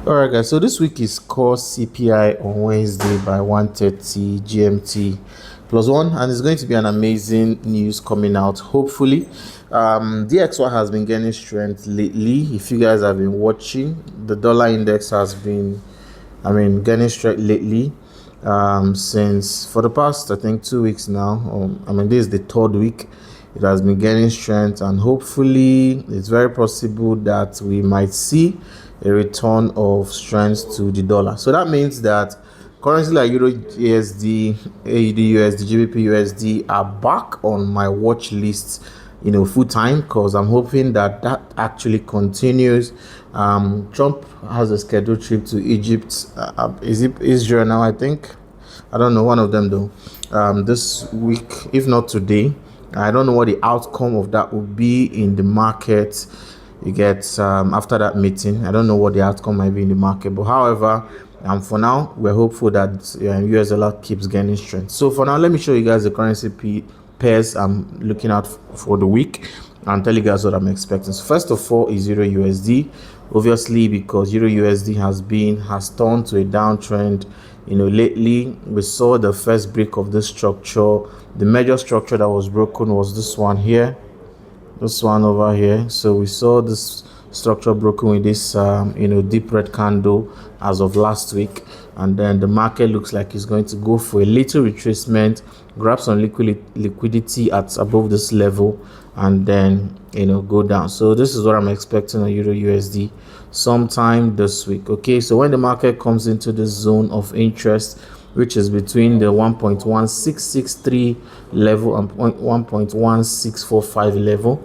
All right, guys. So this week is core CPI on Wednesday by 1:30 GMT plus one, and it's going to be an amazing news coming out. Hopefully, DXY has been gaining strength lately. If you guys have been watching, the dollar index has been, gaining strength lately. Since for the past, I think, 2 weeks now. This is the third week. It has been gaining strength, and hopefully, it's very possible that we might see a return of strength to the dollar. So that means that currencies like Euro USD, AUD USD, GBP USD are back on my watch list, full time, because I'm hoping that actually continues. Trump has a scheduled trip to Egypt. Is it Israel now? I think. I don't know, one of them though. This week, if not today. I don't know what the outcome of that will be in the market. You get after that meeting. I don't know what the outcome might be in the market, but however, for now, we're hopeful that US dollar keeps gaining strength. So for now, let me show you guys the currency pairs I'm looking at for the week and tell you guys what I'm expecting. So first of all is Euro USD, obviously, because Euro USD has turned to a downtrend. Lately we saw the first break of this structure. The major structure that was broken was this one here, this one over here. So we saw this structure broken with this deep red candle as of last week, and then the market looks like it's going to go for a little retracement, grab some liquidity at above this level, and then go down. So this is what I'm expecting on Euro USD sometime this week. Okay, so when the market comes into the zone of interest, which is between the 1.1663 level and 1.1645 level,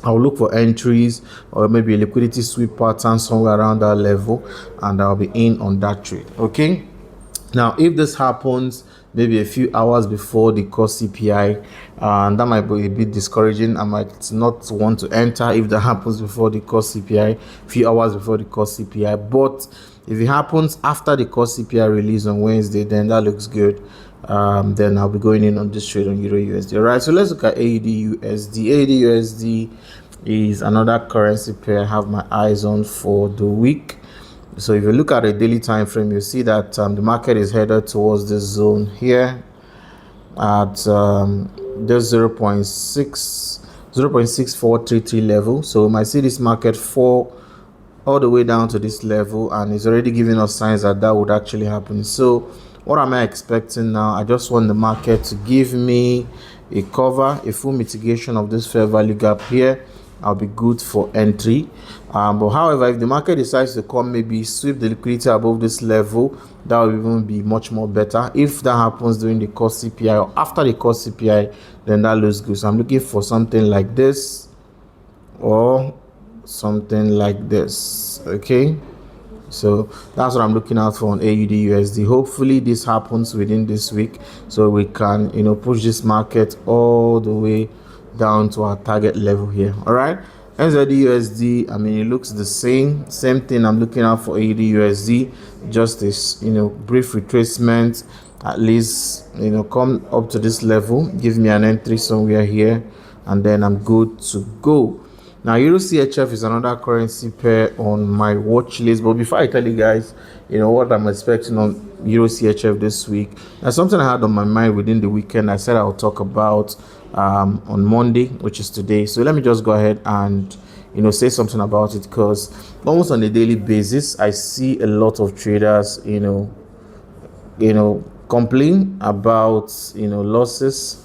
I'll look for entries or maybe a liquidity sweep pattern somewhere around that level, and I'll be in on that trade. Okay, now if this happens maybe a few hours before the core CPI, and that might be a bit discouraging. I might not want to enter if that happens before the core CPI, few hours before the core CPI. But if it happens after the core CPI release on Wednesday, then that looks good. Then I'll be going in on this trade on Euro USD. All right, so let's look at AUD USD. AUD USD is another currency pair I have my eyes on for the week. So if you look at a daily time frame, you see that the market is headed towards this zone here at this 0.6433 level. So we might see this market fall all the way down to this level, and it's already giving us signs that would actually happen. So what am I expecting now? I just want the market to give me a cover, a full mitigation of this fair value gap here. I'll be good for entry. But however, if the market decides to come, maybe sweep the liquidity above this level, that will even be much more better. If that happens during the core CPI or after the core CPI, then that looks good. So I'm looking for something like this or something like this. Okay, so that's what I'm looking out for on AUD USD. Hopefully this happens within this week, so we can push this market all the way down to our target level here. All right, NZD USD, it looks the same thing. I'm looking out for AUD USD, just this brief retracement, at least come up to this level, give me an entry somewhere here, and then I'm good to go. Now EURCHF is another currency pair on my watch list, but before I tell you guys what I'm expecting on EURCHF this week, there's something I had on my mind within the weekend. I said I'll talk about on Monday, which is today. So let me just go ahead and say something about it, because almost on a daily basis I see a lot of traders complain about losses,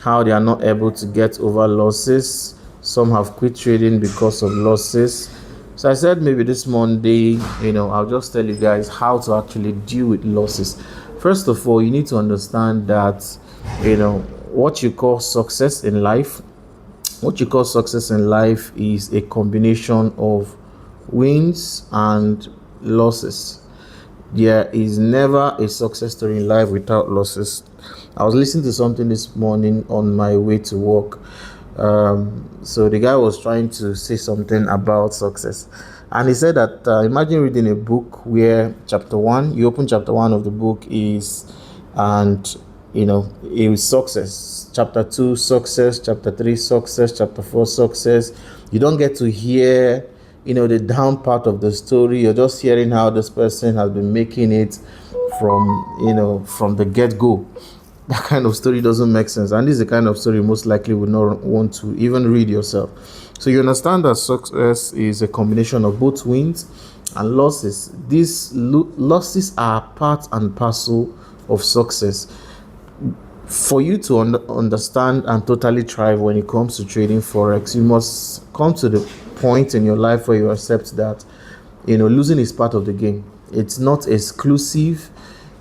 how they are not able to get over losses. Some have quit trading because of losses. So I said maybe this Monday, I'll just tell you guys how to actually deal with losses. First of all, you need to understand that what you call success in life is a combination of wins and losses. There is never a success story in life without losses. I was listening to something this morning on my way to work. So the guy was trying to say something about success, and he said that imagine reading a book where chapter 1, you open chapter 1 of the book is, and it was success, chapter 2 success, chapter 3 success, chapter 4 success. You don't get to hear the down part of the story. You're just hearing how this person has been making it from the get-go. That kind of story doesn't make sense, and this is the kind of story you most likely would not want to even read yourself. So you understand that success is a combination of both wins and losses. These losses are part and parcel of success. For you to understand and totally thrive when it comes to trading forex, you must come to the point in your life where you accept that losing is part of the game. It's not exclusive.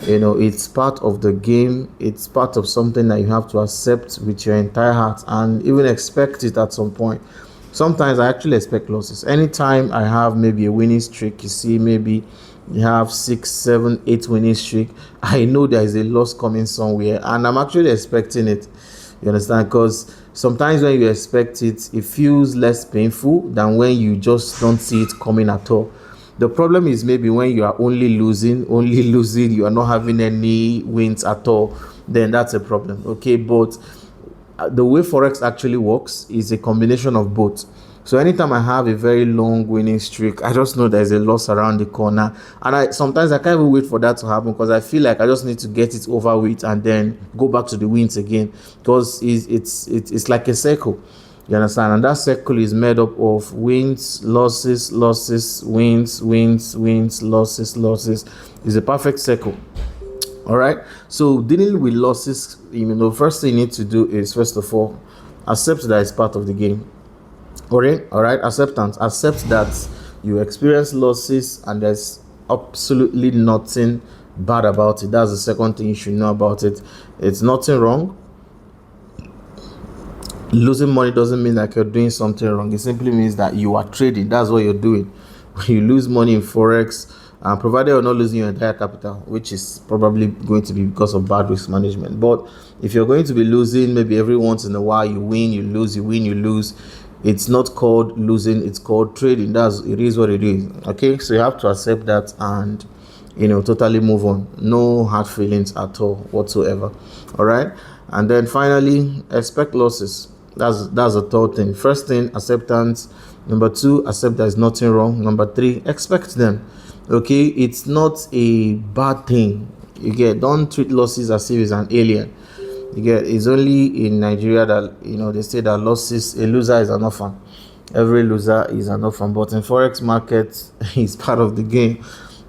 It's part of the game. It's part of something that you have to accept with your entire heart and even expect it at some point. Sometimes I actually expect losses. Anytime I have maybe a winning streak, you see, maybe you have 6, 7, 8 winning streak, I know there is a loss coming somewhere, and I'm actually expecting it. You understand? Because sometimes when you expect it, it feels less painful than when you just don't see it coming at all. The problem is maybe when you are only losing, you are not having any wins at all, then that's a problem. Okay, but the way forex actually works is a combination of both. So anytime I have a very long winning streak, I just know there's a loss around the corner, and sometimes I can't even wait for that to happen, because I feel like I just need to get it over with and then go back to the wins again, because it's like a circle. You understand? And that circle is made up of wins, losses, wins, losses. It's a perfect circle. All right. So dealing with losses, first thing you need to do is, first of all, accept that it's part of the game. All right. Acceptance. Accept that you experience losses and there's absolutely nothing bad about it. That's the second thing you should know about it. It's nothing wrong. Losing money doesn't mean like you're doing something wrong. It simply means that you are trading. That's what you're doing. When you lose money in forex, provided you're not losing your entire capital, which is probably going to be because of bad risk management. But if you're going to be losing, maybe every once in a while, you win, you lose, you win, you lose, it's not called losing, it's called trading. It is what it is. Okay, so you have to accept that and totally move on. No hard feelings at all whatsoever. All right. And then finally, expect losses. That's the third thing. First thing, acceptance. Number 2, accept there's nothing wrong. Number 3, expect them. Okay, it's not a bad thing. Don't treat losses as if it's an alien. It's only in Nigeria that they say that a loser is an orphan. Every loser is an orphan. But in forex market, it's part of the game.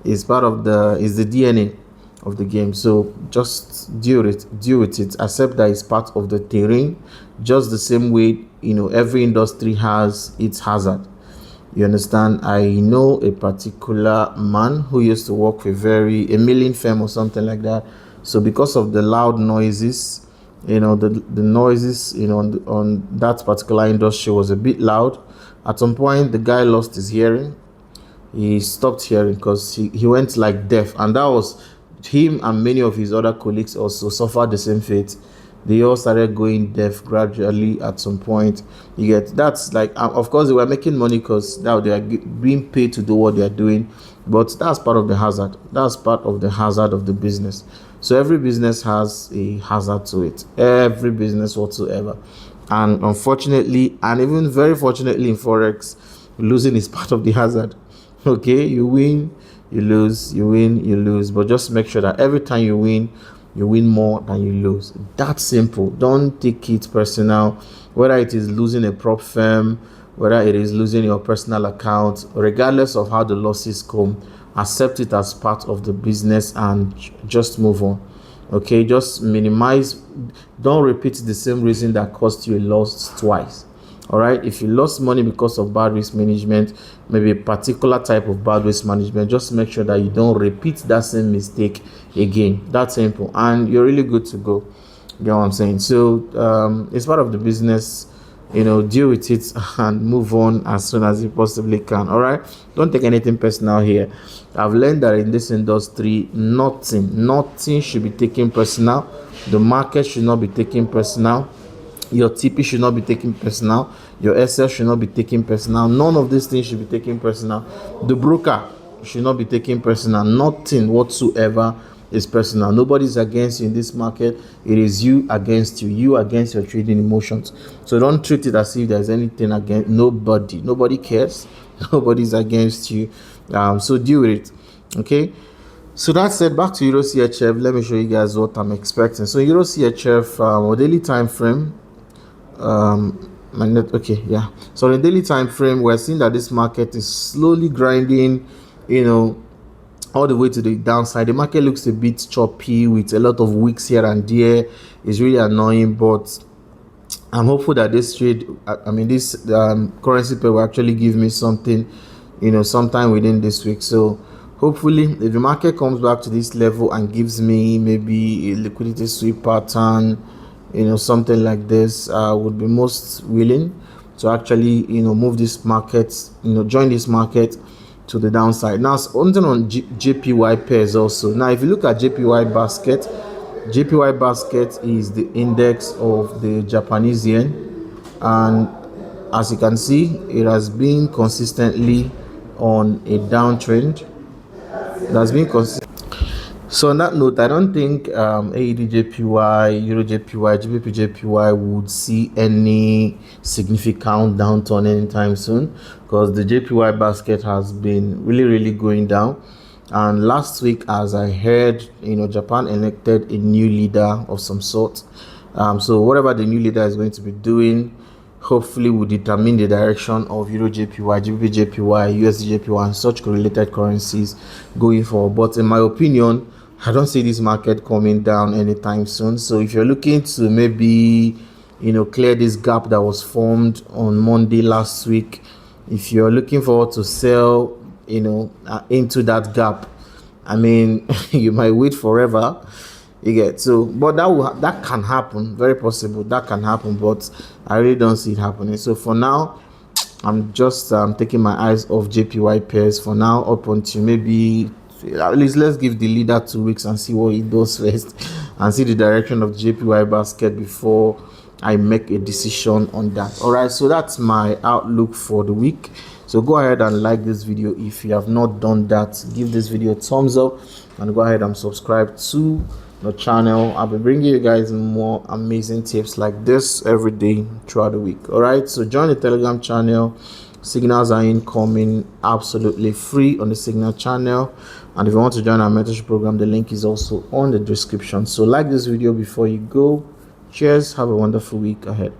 It's the DNA of the game. So just deal with it. Accept that it's part of the terrain, just the same way every industry has its hazard. You understand? I know a particular man who used to work with a milling firm or something like that. So because of the loud noises, the noises on that particular industry was a bit loud. At some point the guy lost his hearing. He stopped hearing because he went like deaf, and that was him, and many of his other colleagues also suffered the same fate. They all started going deaf gradually at some point. That's like, of course they were making money because now they are being paid to do what they are doing, but that's part of the hazard. That's part of the hazard of the business. So every business has a hazard to it, every business whatsoever. And unfortunately, and even very fortunately in forex, losing is part of the hazard. Okay, you win, you lose, you win, you lose, but just make sure that every time you win more than you lose. That's simple. Don't take it personal, whether it is losing a prop firm, whether it is losing your personal account, regardless of how the losses come. Accept it as part of the business and just move on. Okay, just minimize. Don't repeat the same reason that cost you a loss twice. All right, if you lost money because of bad risk management, maybe a particular type of bad risk management, just make sure that you don't repeat that same mistake again. That's simple, and you're really good to go. You know what I'm saying? So it's part of the business. Deal with it and move on as soon as you possibly can. All right, don't take anything personal here. I've learned that in this industry, nothing should be taken personal. The market should not be taken personal. Your TP should not be taken personal. Your SL should not be taken personal. None of these things should be taken personal. The broker should not be taken personal. Nothing whatsoever is personal. Nobody's against you in this market. It is you against you. You against your trading emotions. So don't treat it as if there's anything against nobody. Nobody cares. Nobody's against you. So deal with it. Okay. So that said, back to EURCHF. Let me show you guys what I'm expecting. So EURCHF or daily time frame. Okay, yeah. So in the daily time frame, we're seeing that this market is slowly grinding, all the way to the downside. The market looks a bit choppy with a lot of wicks here and there. It's really annoying, but I'm hopeful that this trade, this currency pair will actually give me something, sometime within this week. So hopefully, if the market comes back to this level and gives me maybe a liquidity sweep pattern, something like this, I would be most willing to actually, move this market, join this market to the downside. Now, something on JPY pairs also. Now, if you look at JPY basket is the index of the Japanese yen, and as you can see, it has been consistently on a downtrend. That's been consistent. So on that note, I don't think AED JPY, Euro JPY, GBP JPY would see any significant downturn anytime soon, because the JPY basket has been really going down. And last week, as I heard, Japan elected a new leader of some sort. So whatever the new leader is going to be doing, hopefully will determine the direction of Euro JPY, GBP JPY, USD JPY, and such correlated currencies going forward. But in my opinion, I don't see this market coming down anytime soon. So if you're looking to maybe, clear this gap that was formed on Monday last week, if you're looking forward to sell, into that gap, you might wait forever. You get so, but that can happen, very possible that can happen, but I really don't see it happening. So for now, I'm just taking my eyes off JPY pairs for now, up until maybe at least let's give the leader 2 weeks and see what he does first, and see the direction of JPY basket before I make a decision on that. All right, so that's my outlook for the week. So go ahead and like this video if you have not done that. Give this video a thumbs up and go ahead and subscribe to the channel. I'll be bringing you guys more amazing tips like this every day throughout the week. All right, so join the Telegram channel. Signals are incoming absolutely free on the Signal channel, and if you want to join our mentorship program, the link is also on the description. So like this video before you go. Cheers, have a wonderful week ahead.